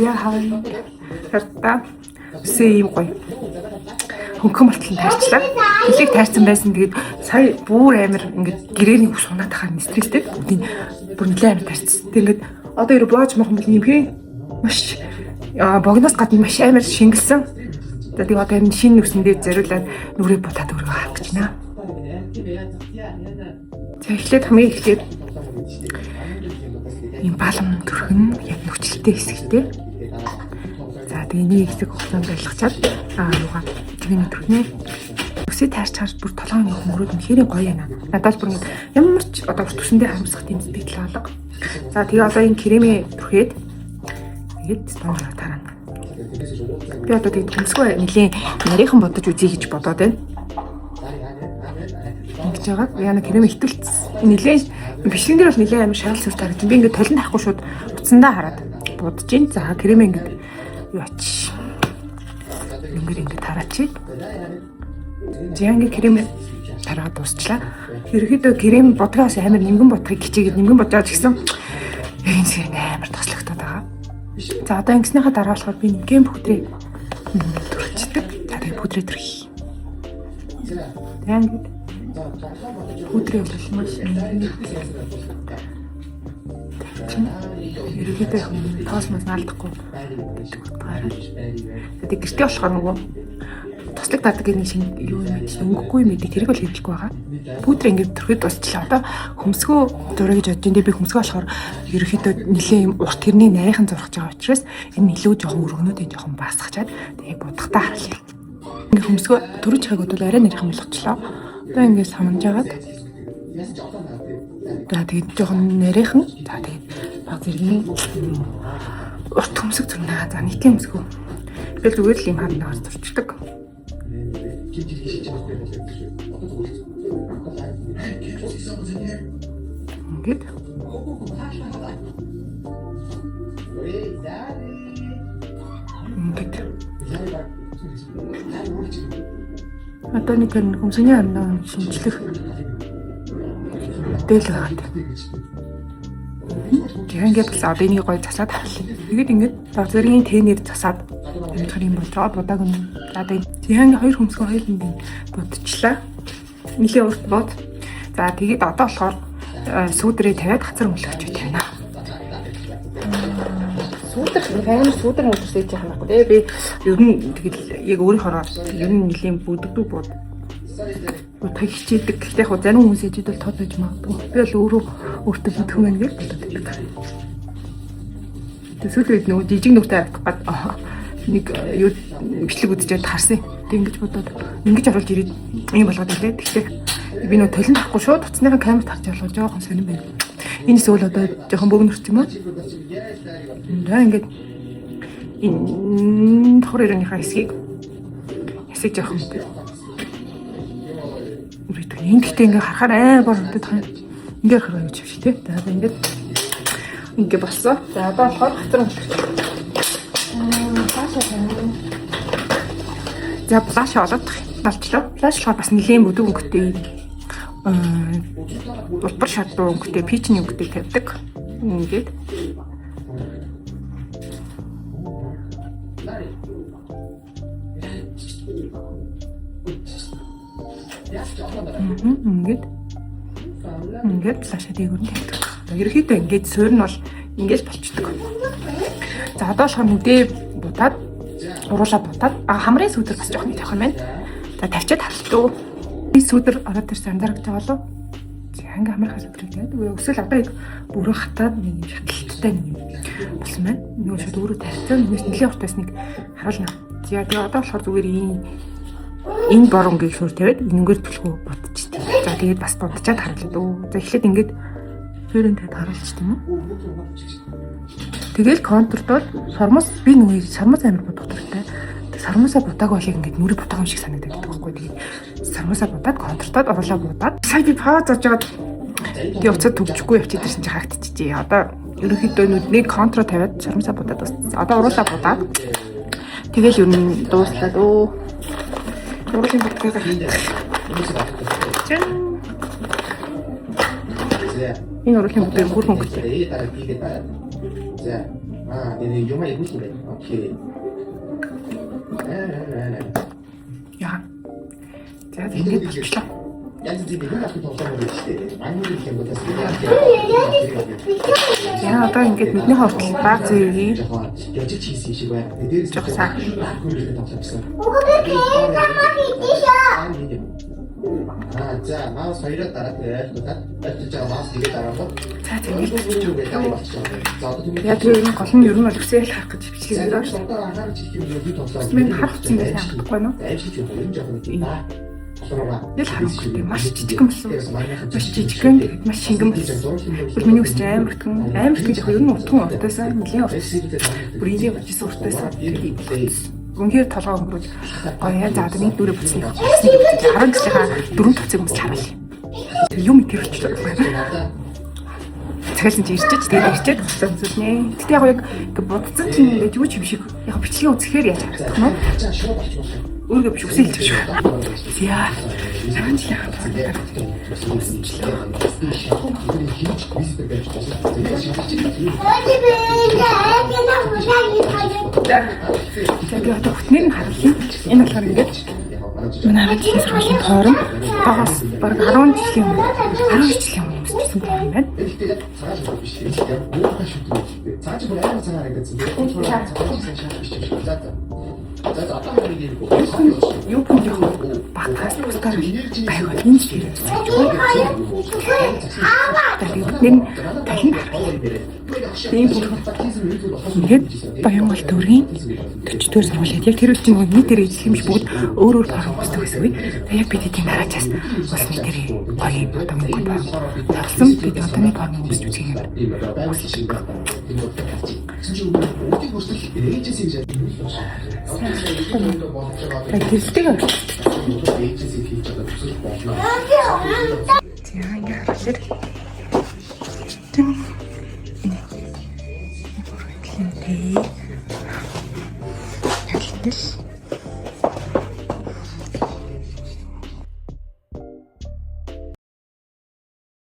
яхаа хартаа сэм гоё. Хөнгөн болтол таарчлаа. Хэлийг таарсан байсан. Тэгээд сая бүр амар ингээд гэрээний ус унаад тахаар стресстэй. Бүр нэлээд амар таарсан. Тэгээд одоо юу боож мах юм бол нэмхээ маш богноос гадна маш амар шингэлсэн. Тэгээд одоо энэ шинэ нүсэндээ зориулаад нүрээ бутаад өргөө хаах гэж байна. За эхлээд хамгийн эхлээд ийм балам төрхөн яг нүчлэлтэй хэсэгтэй. За тэгээ нэг хэсэг хугацаанд байлгачаад юугаа тэрний төрхнээ үсээ таарч харж бүр толгойн хөнгөрөөд үнэхээр гоё байна. Надад бүр ямар ч одоо төсөндөө харамсах тийм сэтгэл алга. За тэгээ одоо энэ кремээ түрхээд тэгээд стонжоор тарана. Би одоо тэгээд хөмсгөө нэлийн нарийнхан бодож үзье гэж бодоод байна. Ингэж байгаа. Яна крем хитүүлсэн. Нэлийн бичлэгэн дээр бол нэлийн амар шарал сүр тарагдсан. Би ингээд толин тахгүй шууд утсандаа хараад будж гин. За крем ингээд юу ач. Ингээд тараачих. Зянги крем тараад дуусчлаа. Ерөөхдөө крем бодгоос амар нимгэн бодхыг хичээгээд нимгэн бодож гисэн. Энэ зэрэг амар тослогдоод байгаа. За одоо ингэснийхаа дараа болохоор би нимгэн бүхтрээ төрчихдөг. За тэгээ бүхтрээ төрхий. Зянги бүхтрээ бол маш ерөөхдөө тоосмос наалдахгүй гэдэг утгаараа. Тэгээд гэртээ болохоор нөгөө тослог дадаг нэг шинэ юу мэдээ өнгөхгүй мэдээ тэрийг бол хэлэхгүй байгаа. Пудр ингээд төрөхөд дуусчлаа. Одоо хөмсгөө зураг гэж бодож энэ би хөмсгөө болохоор ерөөхдөө нэлээ юм урт тэрний нарийнхан зурхаж байгаа учраас энэ илүү жоохон өргөнөөдөө жоохон баасгачаад тэгээ будахтаа харлаа. Ингээд хөмсгөө төрөж хайгууд бол арай нарийнхан болгочлоо. Одоо ингээд самнаж агаад. За тэгээд жоохон нарийнхан. За тэгээд баг зэргийн урт хөмсг зурнаа. За нийтийн хөмсгөө. Би зүгээр л юм ханднаар зурчдаг. Ингээд. Ингээд. Одоо нэг хөмсөний амнаа шинжлэх дээл байгаа. Ингээд бас одоо энийг гоё засаад харлаа. Тэгээд ингээд баг зэргийн тэнээр засаад амжих юм болж байгаа. Будааг нь одоо тийм хоёр хөмсгөө хоёр нэг будчихлаа. Нилийн урт бод. За тэгээд одоо болохоор сүүдрээ тавиад хацар өнгөлөгч тавина. Сүүдэр өнгөлөж яах юм бэ? Би ер нь тэгэл яг өөрийнхөө ер нь нилийн бүдэгдүү бод. Утга хичээдэг. Гэхдээ яг зарим хүмүүс ээжид бол тод байж магадгүй. Би бол өөртөө бүдэх юм гэж боддог. Тэсүүлээд нөгөө жижиг нүртэй харагдах гад нэг юу бичлэг үзчихээд харсан. Тэг ингэж бодоод ингэж оруулж ирээд юм болгоод ирлээ. Тэгтээ би нөгөө толин тахгүй шууд утасныхаа камерт харж оруулж жоохон сонирн байна. Энэ зүйл одоо жоохон бөгнөрч юм уу? Ингээ ингээд энэ хорооныхаа хэсгийг ясаж явах юм. Энд гэхдээ ингээ харахаар амар бодод тань. Ингээ харах гэж биш тий. За ингээ болсон. За одоо болохоор хатар за плаш олоод болчлоо. Плаш болохоор бас нэлийн бүдэг өнгөтэй улбар шатуу өнгөтэй пичний өнгөтэй тавьдаг. Ингээд ингээд плашаа дээгүүр тавьдаг. Ерөнхийдөө ингээд суурь нь бол ингэж болчдөг. За одоо болохоор нүдээ будаад уруулаа будаад хамрын сүдэр бас жоохон тавих юм байна. За тавьчаад харлаа. Би сүдэр ороод ирсэн анзаарч байгаа болов. Ханга хамрахаас өдрөд өсөл одоо бүрэн хатаад нэг юм шатлалттай нэг юм болсон байна. Нөгөө шууд өөрөө тарьсан. Нэгээс нэлийн уртаас нэг харуулна. За тэгээ одоо болохоор зүгээр энэ боронгийг шуур тавиад энэгээр түлхүү бодчихтий. За тэгээд бас бодчаад харлаа дөө. За эхлээд ингээд суурин тавиад харуулж тийм үү? Тэгэл контурд бол сормос би нөгөө сормос амир бодох хэрэгтэй. Сармусаа будааг болыг ингээд нүрэ бутаах юм шиг санагдаад байдаг байхгүй. Тэгээд сармусаа будаад контртод оруулаа будаад сая би пауз орж байгаад би уцаад төгжихгүй явчих гэсэн чинь хаагтчихжээ. Одоо ерөнхийдөө нүдний контро тавиад сармусаа будаад бас одоо уруулаа будаад тэгэл ер нь дууслаа дөө. Уруулын будаагаа энэ уруулын будааг бүр хөнгөтэй. Юмаа игүүлсэн байх. Окей. Яа. За ингэж болчихлоо. Янз бүрийн юм ахын тоглоом байдаг шүү дээ. Манай нэг юм бодож Яа одоо ингэж бидний хортол баг зүйгээ яжиж хийсэн шиг байна. Дээрээс жоох сайн. тоглоомсон. За маус хоёроо дараад ажиллаж байгаа маус нэгэ дараах. За тэгээд За одоо тийм яа тэр энэ гол нь ер нь бол үсээл харах гэж бичсэн юм байна. анхаарч их юм юу тоглоом. Мен харцсан байх юм байна уу? Ажил юм юм жоох юм. Нэг харахгүй маш жижигхэн болсон. Маш жижигхэн тэгээд маш шингэн болсон. Бүр миний үсч амар хөтгөн яг ер нь утган уртаасаа нэлээд уртсан. Бүр ийм ажис уртаасаа үнхээр толгой өнгөрөөж гоё за одоо нэг дүүрээ буцсан. 10 жилийнхаа 4 тацыг өмсч хараал. Тэр юм тэр өчтэй байна. Цагаалсан чи ирчиж тэгээд ирчээд болсон зүйл нэ. Гэтэ яг бодцсон чинь ингээд юу ч юм шиг яг бичлэгээ үзэхээр яаж харагдах нь өөрөө биш үсэлж шүү. Яа. Санаж яах тэгээд одоо бүтнээр нь харуулъя. Энэ болохоор ингээд манай жилийн сургуулийн тоорон багаас баг 10 жилийн өмнө 10 жилийн өмнө өмссөн тоорон байна. Юу юм яг багтаас тусгаар байгаад энэ зэрэг тэгээд талын ийм ингээд Баянгол төврийн 40-р сургуулиуд яг тэр үеийн нэг нэтэр ижил юм шиг бүгд өөр парк өсдөг гэсэн үе. Тэгээд яг бид эдийн дараачаас бас нэтэр гоё одоо мөнгө болсон бид одоо нэг парк өсч үзэх юм байна. Гэрэлтэйг яа ингээд харуулъя. Тэнтэй.